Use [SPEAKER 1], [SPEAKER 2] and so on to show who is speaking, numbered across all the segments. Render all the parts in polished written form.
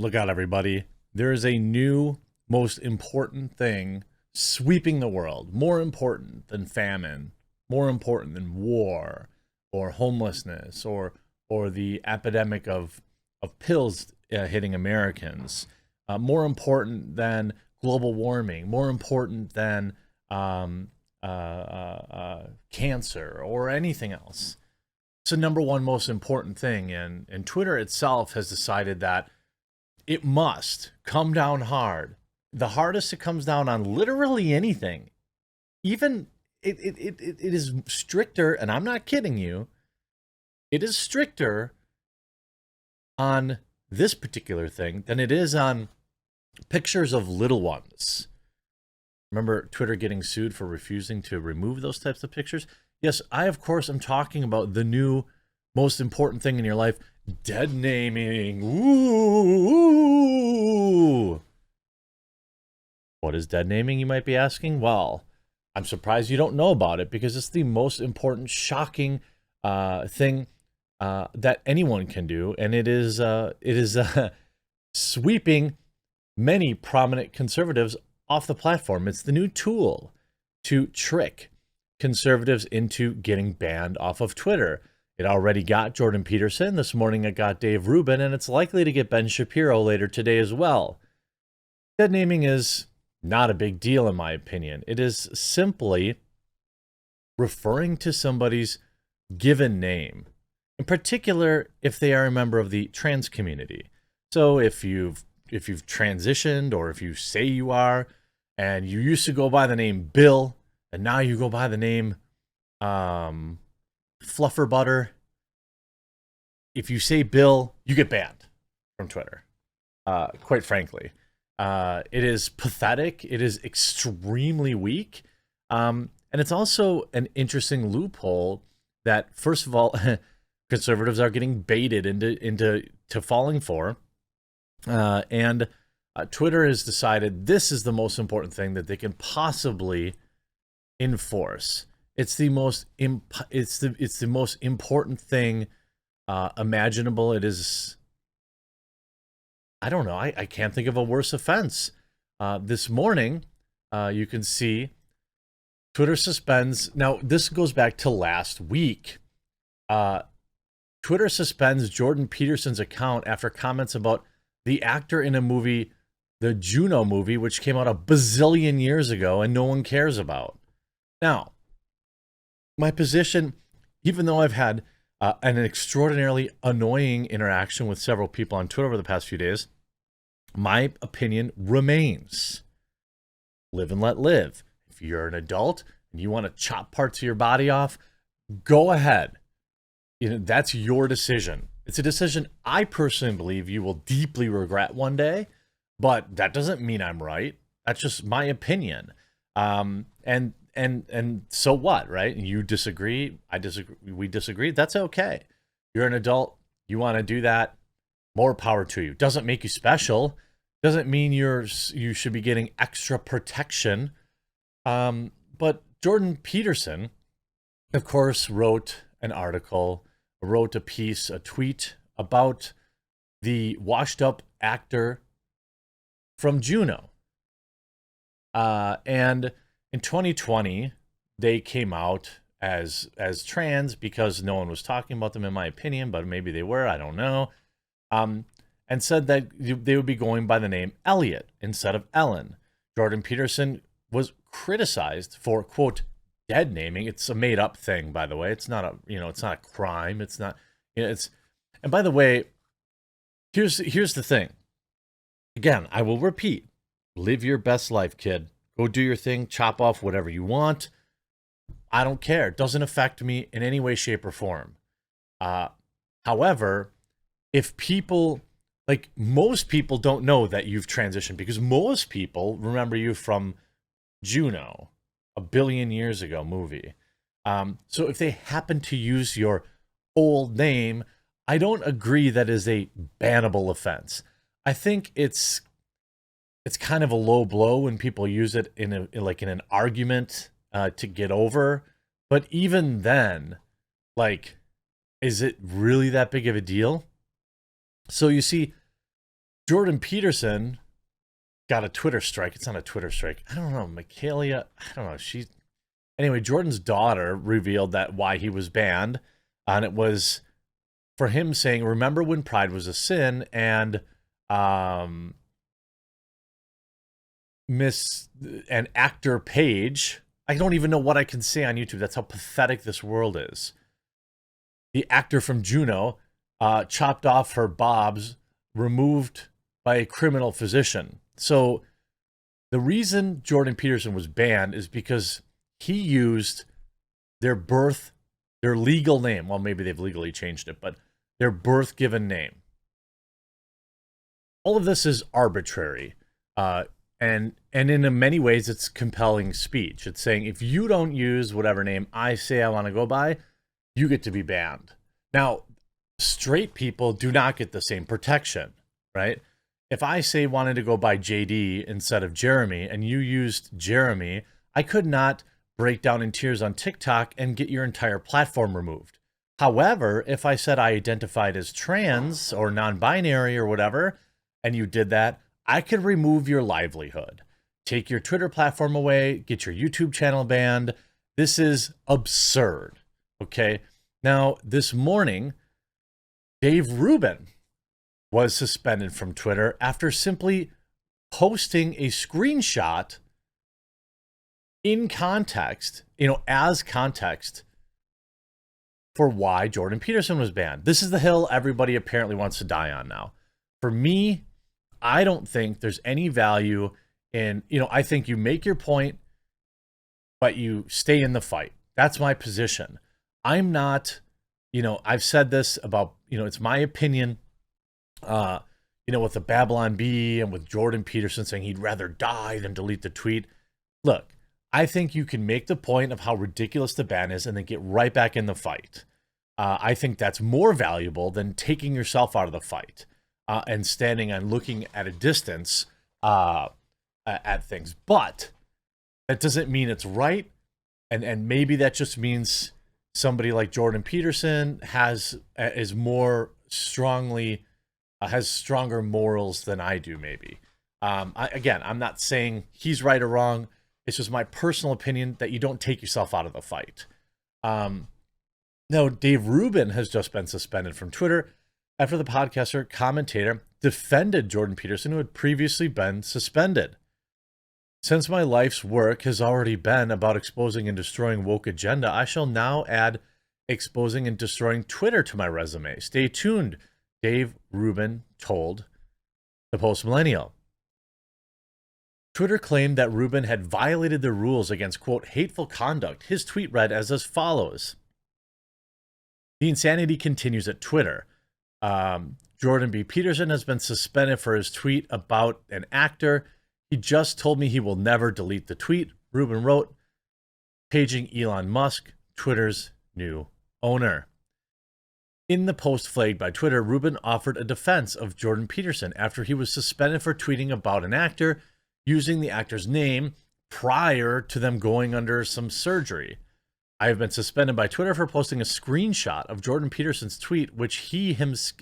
[SPEAKER 1] Look out, everybody. There is a new, most important thing sweeping the world, more important than famine, more important than war or homelessness or the epidemic of pills hitting Americans, more important than global warming, more important than cancer or anything else. It's the number one most important thing, and Twitter itself has decided that it must come down hard. The hardest it comes down on literally anything. Even it is stricter, and I'm not kidding you. It is stricter on this particular thing than it is on pictures of little ones. Remember Twitter getting sued for refusing to remove those types of pictures? Yes, I, of course, am talking about the new most important thing in your life, dead naming. Ooh. What is dead naming, you might be asking? Well, I'm surprised you don't know about it because it's the most important, shocking thing that anyone can do, and it is sweeping many prominent conservatives off the platform. It's the new tool to trick conservatives into getting banned off of Twitter. It already got Jordan Peterson. This morning it got Dave Rubin, and it's likely to get Ben Shapiro later today as well. Dead naming is not a big deal in my opinion. It is simply referring to somebody's given name, in particular if they are a member of the trans community. So if you've transitioned, or if you say you are, and you used to go by the name Bill, and now you go by the name Fluffer Butter. If you say Bill, you get banned from Twitter. Quite frankly, it is pathetic. It is extremely weak, and it's also an interesting loophole that, first of all, conservatives are getting baited into falling for, and Twitter has decided this is the most important thing that they can possibly enforce. It's the most it's the most important thing imaginable. It is, I don't know, I can't think of a worse offense. This morning, you can see Twitter suspends. Now, this goes back to last week. Twitter suspends Jordan Peterson's account after comments about the actor in a movie, the Juno movie, which came out a bazillion years ago and no one cares about. Now, my position, even though I've had an extraordinarily annoying interaction with several people on Twitter over the past few days, my opinion remains: live and let live. If you're an adult and you want to chop parts of your body off, go ahead. That's your decision. It's a decision I personally believe you will deeply regret one day, but that doesn't mean I'm right. That's just my opinion. And so what, right? You disagree, I disagree, we disagree. That's okay. You're an adult. You want to do that. More power to you. Doesn't make you special. Doesn't mean you should be getting extra protection. But Jordan Peterson, of course, wrote an article, wrote a piece, a tweet about the washed up actor from Juno. And in 2020, they came out as trans because no one was talking about them, in my opinion, but maybe they were, I don't know. And said that they would be going by the name Elliot instead of Ellen. Jordan Peterson was criticized for, quote, dead naming. It's a made up thing, by the way. It's not a, it's not a crime. It's not, it's, and by the way, here's the thing. Again, I will repeat, live your best life, kid. Go do your thing, chop off whatever you want. I don't care. It doesn't affect me in any way, shape, or form. However, if people, like most people don't know that you've transitioned, because most people remember you from Juno, a billion years ago movie. So if they happen to use your old name, I don't agree that is a bannable offense. I think it's kind of a low blow when people use it in an argument to get over. But even then, like, is it really that big of a deal? So you see, Jordan Peterson got a Twitter strike. It's not a Twitter strike. I don't know. Michaelia, I don't know. Anyway, Jordan's daughter revealed that why he was banned. And it was for him saying, remember when pride was a sin, and Miss and actor Page, I don't even know what I can say on YouTube. That's how pathetic this world is. The actor from Juno chopped off her bobs, removed by a criminal physician. So the reason Jordan Peterson was banned is because he used their legal name. Well, maybe they've legally changed it, but their birth given name. All of this is arbitrary. And in many ways, it's compelling speech. It's saying, if you don't use whatever name I say I want to go by, you get to be banned. Now, straight people do not get the same protection, right? If I say wanted to go by JD instead of Jeremy, and you used Jeremy, I could not break down in tears on TikTok and get your entire platform removed. However, if I said I identified as trans or non-binary or whatever, and you did that, I could remove your livelihood, take your Twitter platform away, get your YouTube channel banned. This is absurd, okay? Now, this morning, Dave Rubin was suspended from Twitter after simply posting a screenshot in context, as context for why Jordan Peterson was banned. This is the hill everybody apparently wants to die on now. For me, I don't think there's any value in, I think you make your point, but you stay in the fight. That's my position. I'm not, I've said this about, it's my opinion, with the Babylon Bee and with Jordan Peterson saying he'd rather die than delete the tweet. Look, I think you can make the point of how ridiculous the ban is and then get right back in the fight. I think that's more valuable than taking yourself out of the fight and standing and looking at a distance at things. But that doesn't mean it's right. And maybe that just means somebody like Jordan Peterson has stronger morals than I do, maybe. I'm not saying he's right or wrong. It's just my personal opinion that you don't take yourself out of the fight. Now, Dave Rubin has just been suspended from Twitter after the podcaster commentator defended Jordan Peterson, who had previously been suspended. Since my life's work has already been about exposing and destroying woke agenda, I shall now add exposing and destroying Twitter to my resume. Stay tuned, Dave Rubin told the Post Millennial. Twitter claimed that Rubin had violated the rules against, quote, hateful conduct. His tweet read as follows. The insanity continues at Twitter. Jordan B. Peterson has been suspended for his tweet about an actor. He just told me he will never delete the tweet, Rubin wrote, paging Elon Musk, Twitter's new owner. In the post flagged by Twitter, Rubin offered a defense of Jordan Peterson after he was suspended for tweeting about an actor using the actor's name prior to them going under some surgery. I have been suspended by Twitter for posting a screenshot of Jordan Peterson's tweet, which he himself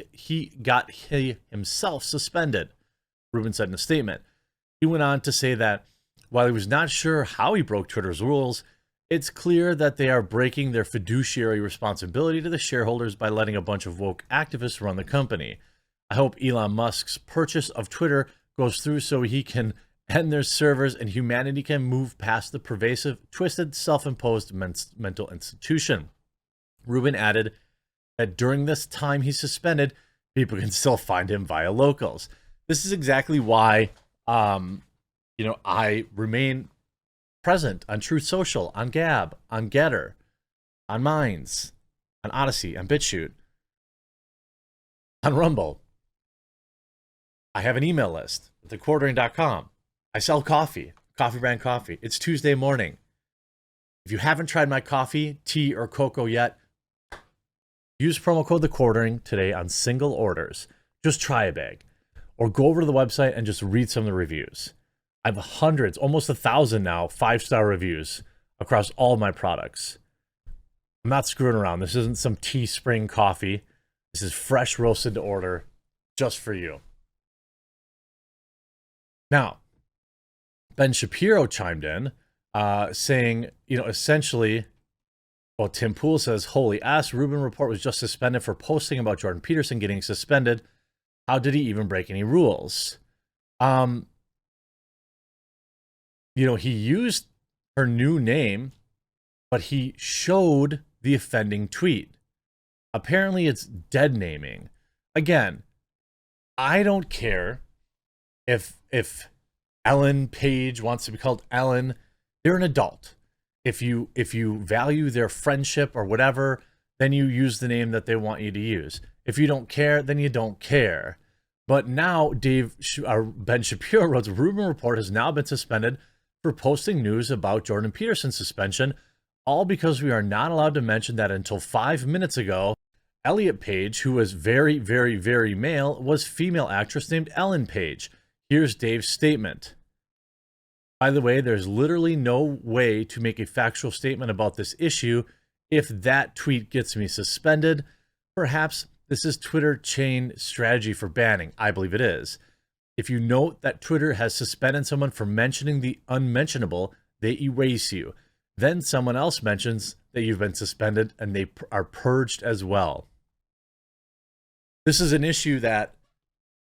[SPEAKER 1] suspended, Rubin said in a statement. He went on to say that while he was not sure how he broke Twitter's rules, it's clear that they are breaking their fiduciary responsibility to the shareholders by letting a bunch of woke activists run the company. I hope Elon Musk's purchase of Twitter goes through so he can end their servers and humanity can move past the pervasive, twisted, self-imposed mental institution. Rubin added that during this time he's suspended, people can still find him via locals. This is exactly why I remain present on Truth Social, on Gab, on Getter, on Minds, on Odyssey, on BitChute, on Rumble. I have an email list at thequartering.com. I sell coffee brand coffee. It's Tuesday morning. If you haven't tried my coffee, tea, or cocoa yet, use promo code TheQuartering today on single orders. Just try a bag. Or go over to the website and just read some of the reviews. I have hundreds, almost 1,000 now, 5-star reviews across all of my products. I'm not screwing around. This isn't some Teespring coffee. This is fresh roasted to order just for you. Now, Ben Shapiro chimed in, saying, essentially, well, Tim Pool says, holy ass, Rubin report was just suspended for posting about Jordan Peterson getting suspended. How did he even break any rules? He used her new name, but he showed the offending tweet. Apparently, it's dead naming. Again, I don't care if Ellen Page wants to be called Ellen. They're an adult. If you value their friendship or whatever, then you use the name that they want you to use. If you don't care, then you don't care. But now Ben Shapiro wrote, the Rubin report has now been suspended for posting news about Jordan Peterson's suspension, all because we are not allowed to mention that until 5 minutes ago, Elliot Page, who was very, very, very male, was female actress named Ellen Page. Here's Dave's statement. By the way, there's literally no way to make a factual statement about this issue if that tweet gets me suspended. Perhaps this is Twitter chain strategy for banning. I believe it is. If you note that Twitter has suspended someone for mentioning the unmentionable, they erase you. Then someone else mentions that you've been suspended and they are purged as well. This is an issue that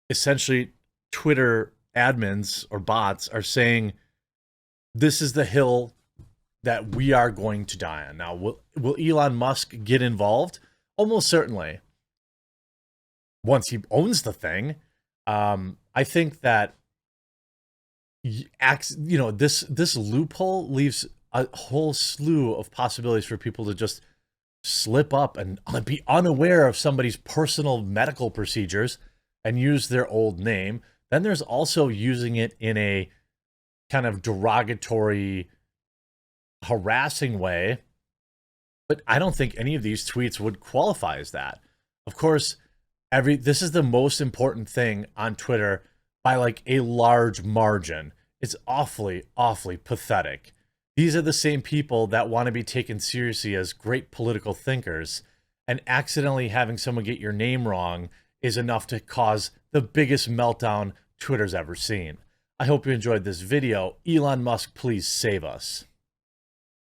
[SPEAKER 1] essentially Twitter admins or bots are saying, this is the hill that we are going to die on. Now, will Elon Musk get involved? Almost certainly. Once he owns the thing, I think that this loophole leaves a whole slew of possibilities for people to just slip up and be unaware of somebody's personal medical procedures and use their old name. Then there's also using it in a kind of derogatory, harassing way. But I don't think any of these tweets would qualify as that. Of course, this is the most important thing on Twitter by like a large margin. It's awfully, awfully pathetic. These are the same people that want to be taken seriously as great political thinkers, and accidentally having someone get your name wrong is enough to cause the biggest meltdown Twitter's ever seen. I hope you enjoyed this video. Elon Musk, please save us.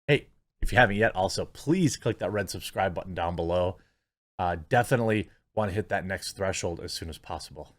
[SPEAKER 1] Hey, if you haven't yet, also, please click that red subscribe button down below. Definitely want to hit that next threshold as soon as possible.